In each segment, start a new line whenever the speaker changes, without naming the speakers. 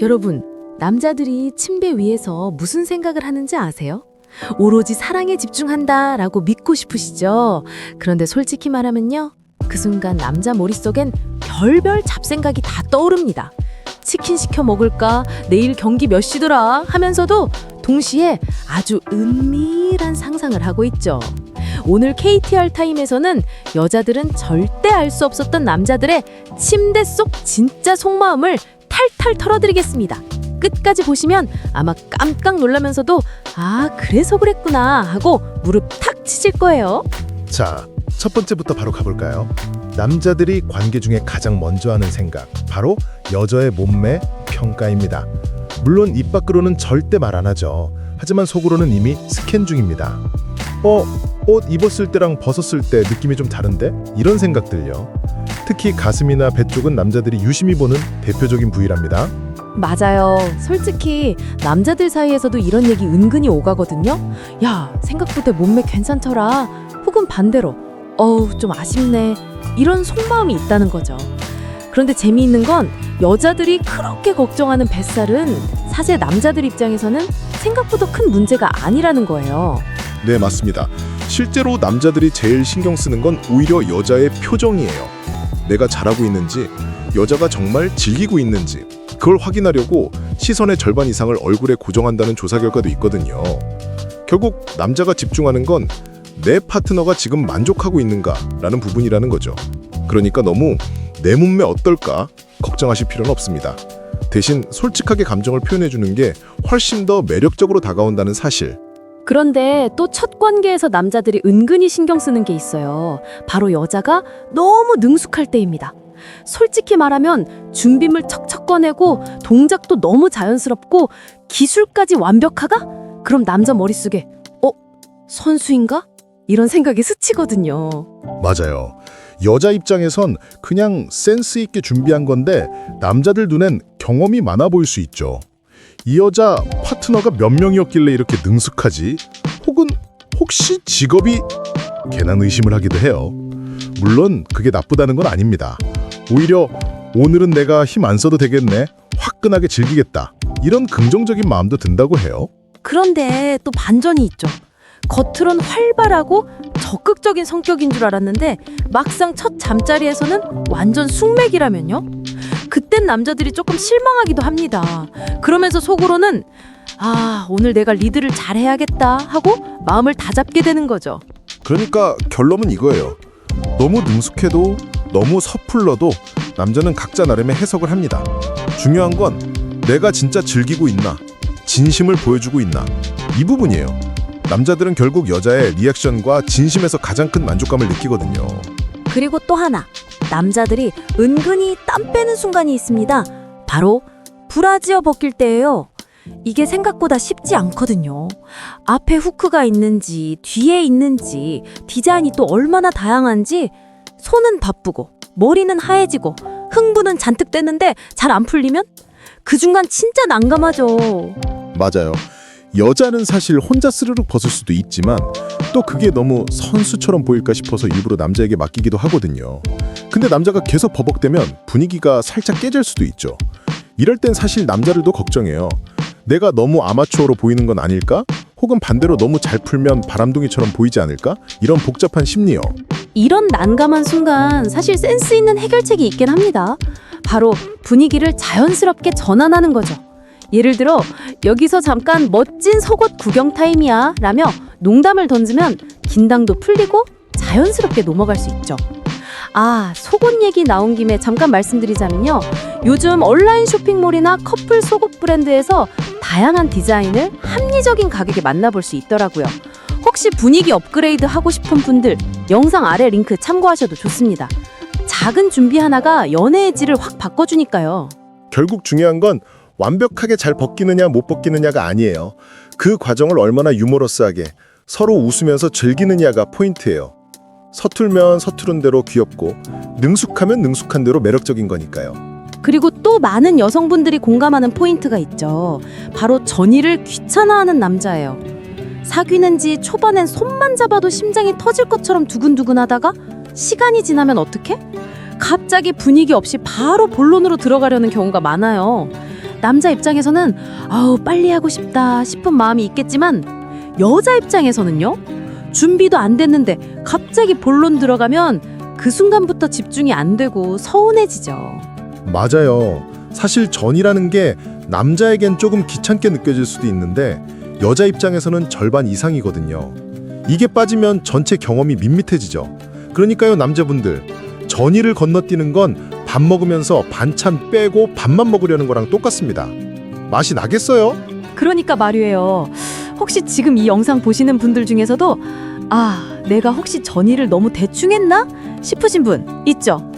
여러분, 남자들이 침대 위에서 무슨 생각을 하는지 아세요? 오로지 사랑에 집중한다 라고 믿고 싶으시죠? 그런데 솔직히 말하면요, 그 순간 남자 머릿속엔 별별 잡생각이 다 떠오릅니다. 치킨 시켜 먹을까? 내일 경기 몇 시더라? 하면서도 동시에 아주 은밀한 상상을 하고 있죠. 오늘 KTR 타임에서는 여자들은 절대 알 수 없었던 남자들의 침대 속 진짜 속마음을 탈탈 털어드리겠습니다. 끝까지 보시면 아마 깜깜 놀라면서도 아, 그래서 그랬구나 하고 무릎 탁 치실 거예요.
자, 첫 번째부터 바로 가볼까요? 남자들이 관계 중에 가장 먼저 하는 생각, 바로 여자의 몸매 평가입니다. 물론 입 밖으로는 절대 말 안 하죠. 하지만 속으로는 이미 스캔 중입니다. 옷 입었을 때랑 벗었을 때 느낌이 좀 다른데? 이런 생각들요. 특히 가슴이나 배 쪽은 남자들이 유심히 보는 대표적인 부위랍니다.
맞아요. 솔직히 남자들 사이에서도 이런 얘기 은근히 오가거든요. 야, 생각보다 몸매 괜찮더라. 혹은 반대로 어우, 좀 아쉽네. 이런 속마음이 있다는 거죠. 그런데 재미있는 건 여자들이 그렇게 걱정하는 뱃살은 사실 남자들 입장에서는 생각보다 큰 문제가 아니라는 거예요.
네, 맞습니다. 실제로 남자들이 제일 신경 쓰는 건 오히려 여자의 표정이에요. 내가 잘하고 있는지, 여자가 정말 즐기고 있는지, 그걸 확인하려고 시선의 절반 이상을 얼굴에 고정한다는 조사 결과도 있거든요. 결국 남자가 집중하는 건 내 파트너가 지금 만족하고 있는가라는 부분이라는 거죠. 그러니까 너무 내 몸매 어떨까 걱정하실 필요는 없습니다. 대신 솔직하게 감정을 표현해주는 게 훨씬 더 매력적으로 다가온다는 사실.
그런데 또 첫 관계에서 남자들이 은근히 신경 쓰는 게 있어요. 바로 여자가 너무 능숙할 때입니다. 솔직히 말하면 준비물 척척 꺼내고 동작도 너무 자연스럽고 기술까지 완벽하가? 그럼 남자 머릿속에 선수인가? 이런 생각이 스치거든요.
맞아요. 여자 입장에선 그냥 센스 있게 준비한 건데 남자들 눈엔 경험이 많아 보일 수 있죠. 이 여자 파트너가 몇 명이었길래 이렇게 능숙하지? 혹은 혹시 직업이? 괜한 의심을 하기도 해요. 물론 그게 나쁘다는 건 아닙니다. 오히려 오늘은 내가 힘 안 써도 되겠네, 화끈하게 즐기겠다, 이런 긍정적인 마음도 든다고 해요.
그런데 또 반전이 있죠. 겉으론 활발하고 적극적인 성격인 줄 알았는데 막상 첫 잠자리에서는 완전 숙맥이라면요? 그땐 남자들이 조금 실망하기도 합니다. 그러면서 속으로는 아, 오늘 내가 리드를 잘해야겠다 하고 마음을 다잡게 되는 거죠.
그러니까 결론은 이거예요. 너무 능숙해도 너무 섣불러도 남자는 각자 나름의 해석을 합니다. 중요한 건 내가 진짜 즐기고 있나, 진심을 보여주고 있나, 이 부분이에요. 남자들은 결국 여자의 리액션과 진심에서 가장 큰 만족감을 느끼거든요.
그리고 또 하나, 남자들이 은근히 땀 빼는 순간이 있습니다. 바로 브라지어 벗길 때예요. 이게 생각보다 쉽지 않거든요. 앞에 후크가 있는지 뒤에 있는지 디자인이 또 얼마나 다양한지 손은 바쁘고 머리는 하얘지고 흥분은 잔뜩 되는데 잘 안 풀리면 그 순간 진짜 난감하죠.
맞아요. 여자는 사실 혼자 스르륵 벗을 수도 있지만 또 그게 너무 선수처럼 보일까 싶어서 일부러 남자에게 맡기기도 하거든요. 근데 남자가 계속 버벅대면 분위기가 살짝 깨질 수도 있죠. 이럴 땐 사실 남자들도 걱정해요. 내가 너무 아마추어로 보이는 건 아닐까? 혹은 반대로 너무 잘 풀면 바람둥이처럼 보이지 않을까? 이런 복잡한 심리요.
이런 난감한 순간 사실 센스 있는 해결책이 있긴 합니다. 바로 분위기를 자연스럽게 전환하는 거죠. 예를 들어 여기서 잠깐 멋진 속옷 구경 타임이야 라며 농담을 던지면 긴장도 풀리고 자연스럽게 넘어갈 수 있죠. 아, 속옷 얘기 나온 김에 잠깐 말씀드리자면요, 요즘 온라인 쇼핑몰이나 커플 속옷 브랜드에서 다양한 디자인을 합리적인 가격에 만나볼 수 있더라고요. 혹시 분위기 업그레이드 하고 싶은 분들 영상 아래 링크 참고하셔도 좋습니다. 작은 준비 하나가 연애의 질을 확 바꿔주니까요.
결국 중요한 건 완벽하게 잘 벗기느냐 못 벗기느냐가 아니에요. 그 과정을 얼마나 유머러스하게 서로 웃으면서 즐기느냐가 포인트예요. 서툴면 서투른 대로 귀엽고 능숙하면 능숙한 대로 매력적인 거니까요.
그리고 또 많은 여성분들이 공감하는 포인트가 있죠. 바로 전의를 귀찮아하는 남자예요. 사귀는 지 초반엔 손만 잡아도 심장이 터질 것처럼 두근두근 하다가 시간이 지나면 어떡해? 갑자기 분위기 없이 바로 본론으로 들어가려는 경우가 많아요. 남자 입장에서는 아우 빨리 하고 싶다 싶은 마음이 있겠지만 여자 입장에서는요. 준비도 안 됐는데 갑자기 본론 들어가면 그 순간부터 집중이 안 되고 서운해지죠.
맞아요. 사실 전이라는 게 남자에겐 조금 귀찮게 느껴질 수도 있는데 여자 입장에서는 절반 이상이거든요. 이게 빠지면 전체 경험이 밋밋해지죠. 그러니까요, 남자분들. 전이를 건너뛰는 건 밥 먹으면서 반찬 빼고 밥만 먹으려는 거랑 똑같습니다. 맛이 나겠어요?
그러니까 말이에요. 혹시 지금 이 영상 보시는 분들 중에서도 내가 혹시 전의를 너무 대충 했나 싶으신 분 있죠?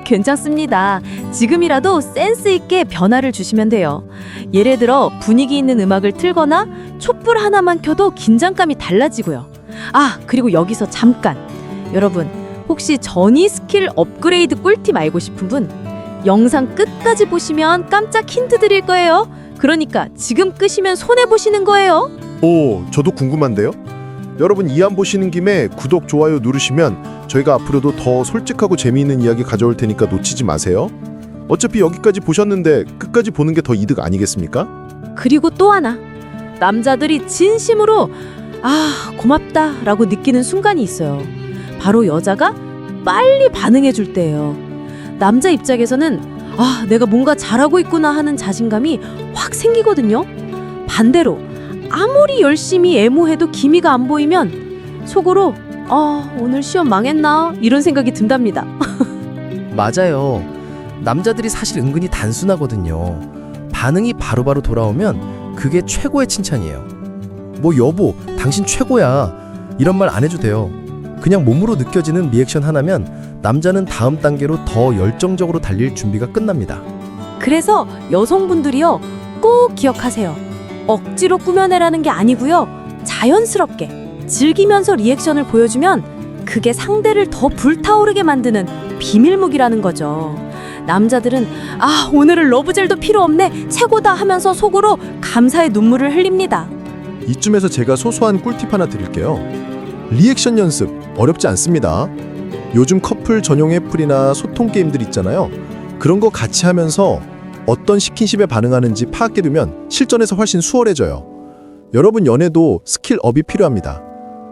괜찮습니다. 지금이라도 센스 있게 변화를 주시면 돼요. 예를 들어 분위기 있는 음악을 틀거나 촛불 하나만 켜도 긴장감이 달라지고요. 그리고 여기서 잠깐 여러분 혹시 전이 스킬 업그레이드 꿀팁 알고 싶은 분 영상 끝까지 보시면 깜짝 힌트 드릴 거예요. 그러니까 지금 끄시면 손해보시는 거예요.
오, 저도 궁금한데요? 여러분 이 안 보시는 김에 구독, 좋아요 누르시면 저희가 앞으로도 더 솔직하고 재미있는 이야기 가져올 테니까 놓치지 마세요. 어차피 여기까지 보셨는데 끝까지 보는 게 더 이득 아니겠습니까?
그리고 또 하나 남자들이 진심으로 고맙다 라고 느끼는 순간이 있어요. 바로 여자가 빨리 반응해 줄 때예요. 남자 입장에서는 내가 뭔가 잘하고 있구나 하는 자신감이 확 생기거든요. 반대로 아무리 열심히 애모해도 기미가 안 보이면 속으로 오늘 시험 망했나 이런 생각이 든답니다.
맞아요. 남자들이 사실 은근히 단순하거든요. 반응이 바로바로 돌아오면 그게 최고의 칭찬이에요. 뭐 여보, 당신 최고야. 이런 말 안 해도 돼요. 그냥 몸으로 느껴지는 리액션 하나면 남자는 다음 단계로 더 열정적으로 달릴 준비가 끝납니다.
그래서 여성분들이요 꼭 기억하세요. 억지로 꾸며내라는 게 아니고요. 자연스럽게 즐기면서 리액션을 보여주면 그게 상대를 더 불타오르게 만드는 비밀무기라는 거죠. 남자들은 오늘은 러브젤도 필요 없네 최고다 하면서 속으로 감사의 눈물을 흘립니다.
이쯤에서 제가 소소한 꿀팁 하나 드릴게요. 리액션 연습 어렵지 않습니다. 요즘 커플 전용 애플이나 소통 게임들 있잖아요. 그런 거 같이 하면서 어떤 스킨십에 반응하는지 파악해두면 실전에서 훨씬 수월해져요. 여러분 연애도 스킬업이 필요합니다.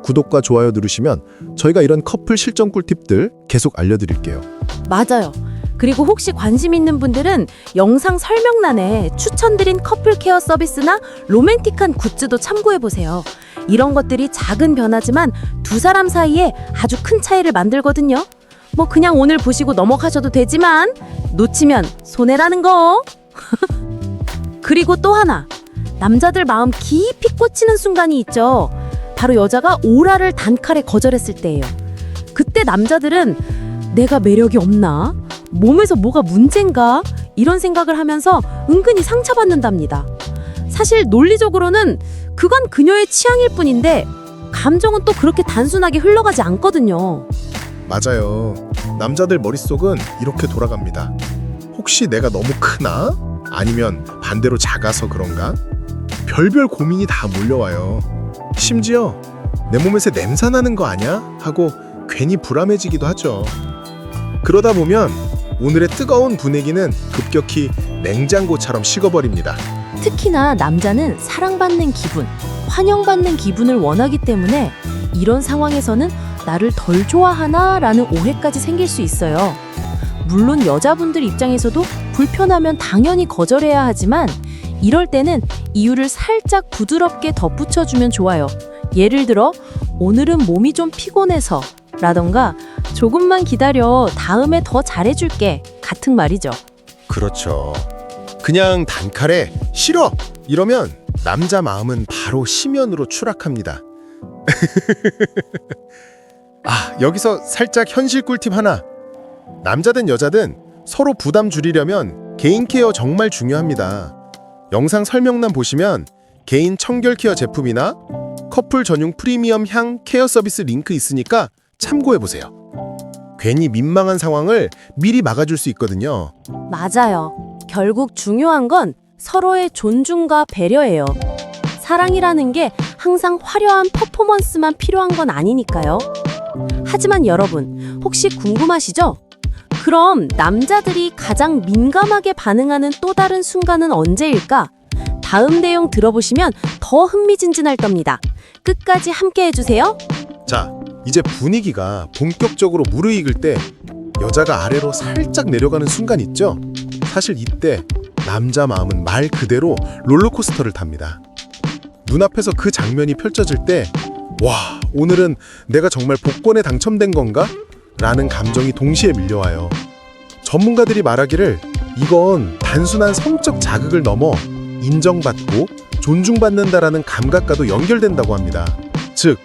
구독과 좋아요 누르시면 저희가 이런 커플 실전 꿀팁들 계속 알려드릴게요.
맞아요. 그리고 혹시 관심 있는 분들은 영상 설명란에 추천드린 커플 케어 서비스나 로맨틱한 굿즈도 참고해보세요. 이런 것들이 작은 변화지만 두 사람 사이에 아주 큰 차이를 만들거든요. 뭐 그냥 오늘 보시고 넘어가셔도 되지만 놓치면 손해라는 거. 그리고 또 하나, 남자들 마음 깊이 꽂히는 순간이 있죠. 바로 여자가 오라를 단칼에 거절했을 때예요. 그때 남자들은 내가 매력이 없나? 몸에서 뭐가 문제인가? 이런 생각을 하면서 은근히 상처받는답니다. 사실 논리적으로는 그건 그녀의 취향일 뿐인데 감정은 또 그렇게 단순하게 흘러가지 않거든요.
맞아요. 남자들 머릿속은 이렇게 돌아갑니다. 혹시 내가 너무 크나? 아니면 반대로 작아서 그런가? 별별 고민이 다 몰려와요. 심지어 내 몸에서 냄새 나는 거 아냐? 하고 괜히 불안해지기도 하죠. 그러다 보면 오늘의 뜨거운 분위기는 급격히 냉장고처럼 식어버립니다.
특히나 남자는 사랑받는 기분, 환영받는 기분을 원하기 때문에 이런 상황에서는 나를 덜 좋아하나 라는 오해까지 생길 수 있어요. 물론 여자분들 입장에서도 불편하면 당연히 거절해야 하지만 이럴 때는 이유를 살짝 부드럽게 덧붙여주면 좋아요. 예를 들어 오늘은 몸이 좀 피곤해서 라던가 조금만 기다려 다음에 더 잘해줄게 같은 말이죠.
그렇죠. 그냥 단칼에 싫어! 이러면 남자 마음은 바로 심연으로 추락합니다. 여기서 살짝 현실 꿀팁 하나. 남자든 여자든 서로 부담 줄이려면 개인 케어 정말 중요합니다. 영상 설명란 보시면 개인 청결 케어 제품이나 커플 전용 프리미엄 향 케어 서비스 링크 있으니까 참고해보세요. 괜히 민망한 상황을 미리 막아줄 수 있거든요.
맞아요. 결국 중요한 건 서로의 존중과 배려예요. 사랑이라는 게 항상 화려한 퍼포먼스만 필요한 건 아니니까요. 하지만 여러분, 혹시 궁금하시죠? 그럼 남자들이 가장 민감하게 반응하는 또 다른 순간은 언제일까? 다음 내용 들어보시면 더 흥미진진할 겁니다. 끝까지 함께 해주세요.
자, 이제 분위기가 본격적으로 무르익을 때 여자가 아래로 살짝 내려가는 순간 있죠? 사실 이때 남자 마음은 말 그대로 롤러코스터를 탑니다. 눈앞에서 그 장면이 펼쳐질 때 와, 오늘은 내가 정말 복권에 당첨된 건가? 라는 감정이 동시에 밀려와요. 전문가들이 말하기를 이건 단순한 성적 자극을 넘어 인정받고 존중받는다라는 감각과도 연결된다고 합니다. 즉,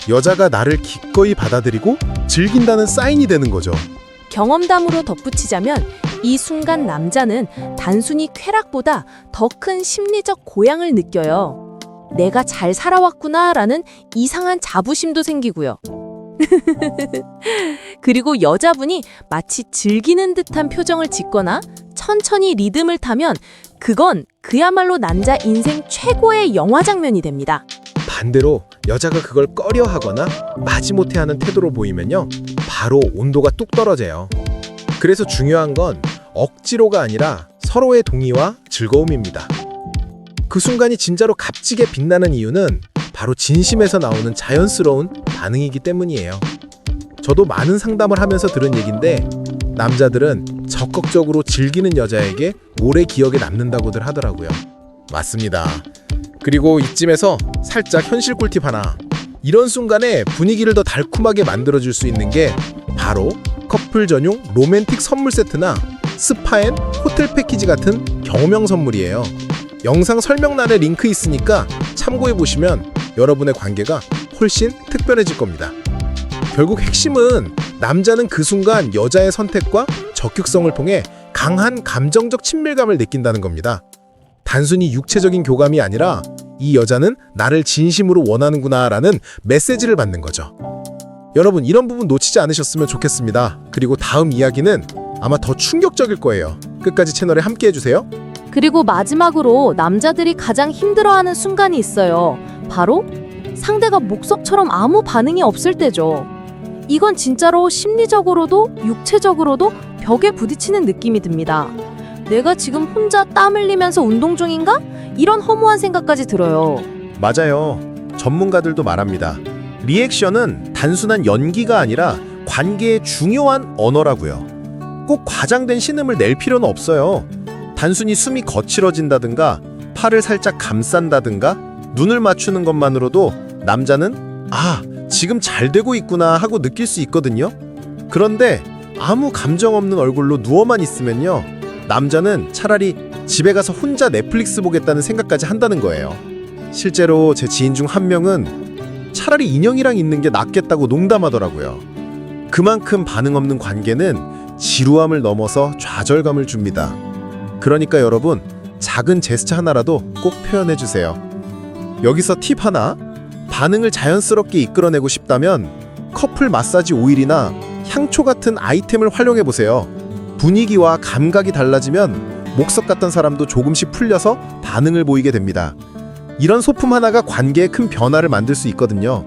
여자가 나를 기꺼이 받아들이고 즐긴다는 사인이 되는 거죠.
경험담으로 덧붙이자면 이 순간 남자는 단순히 쾌락보다 더 큰 심리적 고향을 느껴요. 내가 잘 살아왔구나라는 이상한 자부심도 생기고요. 그리고 여자분이 마치 즐기는 듯한 표정을 짓거나 천천히 리듬을 타면 그건 그야말로 남자 인생 최고의 영화 장면이 됩니다.
반대로 여자가 그걸 꺼려하거나 마지못해 하는 태도로 보이면요, 바로 온도가 뚝 떨어져요. 그래서 중요한 건 억지로가 아니라 서로의 동의와 즐거움입니다. 그 순간이 진짜로 값지게 빛나는 이유는 바로 진심에서 나오는 자연스러운 반응이기 때문이에요. 저도 많은 상담을 하면서 들은 얘긴데 남자들은 적극적으로 즐기는 여자에게 오래 기억에 남는다고들 하더라고요. 맞습니다. 그리고 이쯤에서 살짝 현실 꿀팁 하나. 이런 순간에 분위기를 더 달콤하게 만들어줄 수 있는 게 바로 커플 전용 로맨틱 선물 세트나 스파앤 호텔 패키지 같은 경험형 선물이에요. 영상 설명란에 링크 있으니까 참고해보시면 여러분의 관계가 훨씬 특별해질 겁니다. 결국 핵심은 남자는 그 순간 여자의 선택과 적극성을 통해 강한 감정적 친밀감을 느낀다는 겁니다. 단순히 육체적인 교감이 아니라 이 여자는 나를 진심으로 원하는구나라는 메시지를 받는 거죠. 여러분, 이런 부분 놓치지 않으셨으면 좋겠습니다. 그리고 다음 이야기는 아마 더 충격적일 거예요. 끝까지 채널에 함께 해주세요.
그리고 마지막으로 남자들이 가장 힘들어하는 순간이 있어요. 바로 상대가 목석처럼 아무 반응이 없을 때죠. 이건 진짜로 심리적으로도 육체적으로도 벽에 부딪히는 느낌이 듭니다. 내가 지금 혼자 땀 흘리면서 운동 중인가? 이런 허무한 생각까지 들어요.
맞아요. 전문가들도 말합니다. 리액션은 단순한 연기가 아니라 관계의 중요한 언어라고요. 꼭 과장된 신음을 낼 필요는 없어요. 단순히 숨이 거칠어진다든가 팔을 살짝 감싼다든가 눈을 맞추는 것만으로도 남자는 아, 지금 잘 되고 있구나 하고 느낄 수 있거든요. 그런데 아무 감정 없는 얼굴로 누워만 있으면요, 남자는 차라리 집에 가서 혼자 넷플릭스 보겠다는 생각까지 한다는 거예요. 실제로 제 지인 중 한 명은 차라리 인형이랑 있는 게 낫겠다고 농담하더라고요. 그만큼 반응 없는 관계는 지루함을 넘어서 좌절감을 줍니다. 그러니까 여러분, 작은 제스처 하나라도 꼭 표현해주세요. 여기서 팁 하나, 반응을 자연스럽게 이끌어내고 싶다면 커플 마사지 오일이나 향초 같은 아이템을 활용해보세요. 분위기와 감각이 달라지면 목석 같던 사람도 조금씩 풀려서 반응을 보이게 됩니다. 이런 소품 하나가 관계에 큰 변화를 만들 수 있거든요.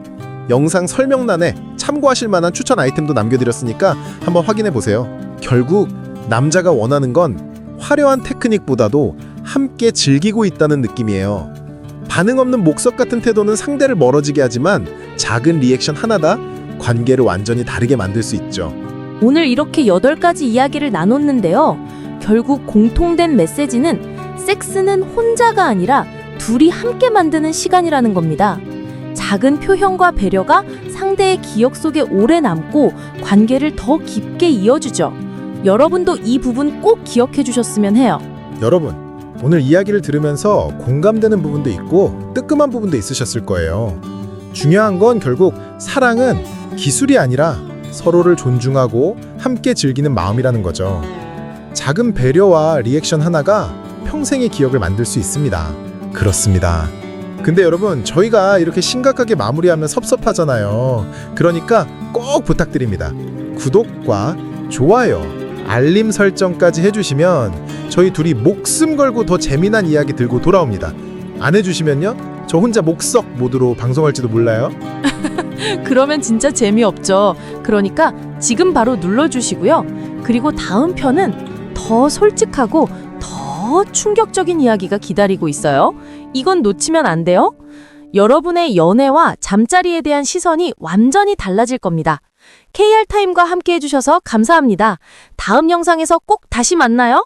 영상 설명란에 참고하실 만한 추천 아이템도 남겨드렸으니까 한번 확인해보세요. 결국 남자가 원하는 건 화려한 테크닉보다도 함께 즐기고 있다는 느낌이에요. 반응 없는 목석 같은 태도는 상대를 멀어지게 하지만 작은 리액션 하나다 관계를 완전히 다르게 만들 수 있죠.
오늘 이렇게 8가지 이야기를 나눴는데요. 결국 공통된 메시지는 섹스는 혼자가 아니라 둘이 함께 만드는 시간이라는 겁니다. 작은 표현과 배려가 상대의 기억 속에 오래 남고 관계를 더 깊게 이어주죠. 여러분도 이 부분 꼭 기억해 주셨으면 해요.
여러분, 오늘 이야기를 들으면서 공감되는 부분도 있고 뜨끔한 부분도 있으셨을 거예요. 중요한 건 결국 사랑은 기술이 아니라 서로를 존중하고 함께 즐기는 마음이라는 거죠. 작은 배려와 리액션 하나가 평생의 기억을 만들 수 있습니다. 그렇습니다. 근데 여러분, 저희가 이렇게 심각하게 마무리하면 섭섭하잖아요. 그러니까 꼭 부탁드립니다. 구독과 좋아요, 알림 설정까지 해주시면 저희 둘이 목숨 걸고 더 재미난 이야기 들고 돌아옵니다. 안 해주시면요, 저 혼자 목석 모드로 방송할지도 몰라요.
그러면 진짜 재미없죠. 그러니까 지금 바로 눌러주시고요.
그리고 다음 편은 더 솔직하고 더 충격적인 이야기가 기다리고 있어요. 이건 놓치면 안 돼요. 여러분의 연애와 잠자리에 대한 시선이 완전히 달라질 겁니다. KR타임과 함께 해주셔서 감사합니다. 다음 영상에서 꼭 다시 만나요.